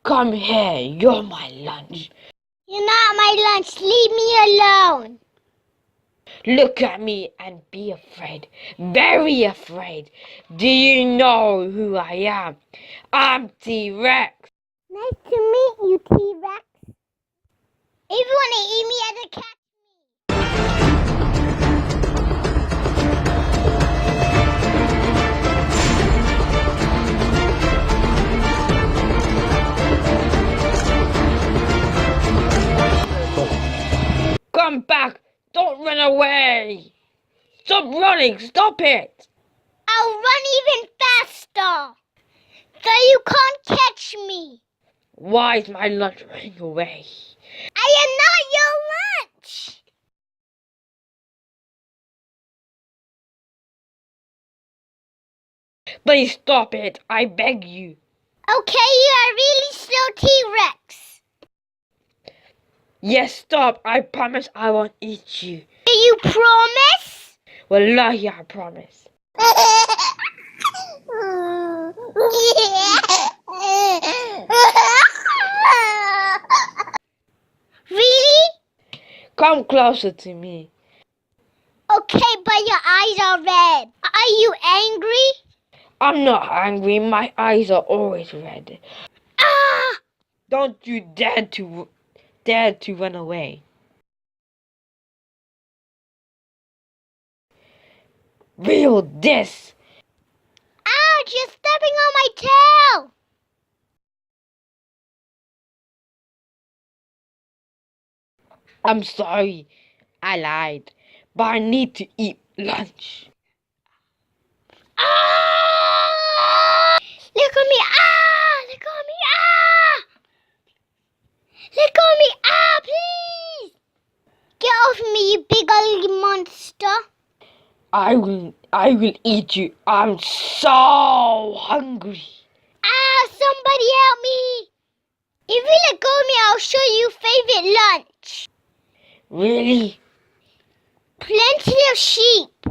Come here, you're my lunch. You're not my lunch. Leave me alone. Look at me and be afraid. Very afraid. Do you know who I am? I'm T-Rex. Nice to meet you, T-Rex. If you want to eat me as a cat. Come back. Don't run away. Stop running. Stop it. I'll run even faster. So you can't catch me. Why is my lunch running away? I am not your lunch. Please stop it. I beg you. Okay, you are really slow, T-Rex. Yes, stop. I promise I won't eat you. Do you promise? Wallahi, I promise. Really? Come closer to me. Okay, but your eyes are red. Are you angry? I'm not angry. My eyes are always red. Ah! Don't you dare to run away. Feel this. Ouch, you're stepping on my tail. I'm sorry. I lied. But I need to eat lunch. Ah! Look at me. Ah! Look at me. Ah! Look at me. Ah, please. Get off me, you big ugly monster. I will eat you. I'm so hungry. Ah, somebody help me. If you let go of me, I'll show you favorite lunch. Really? Plenty of sheep.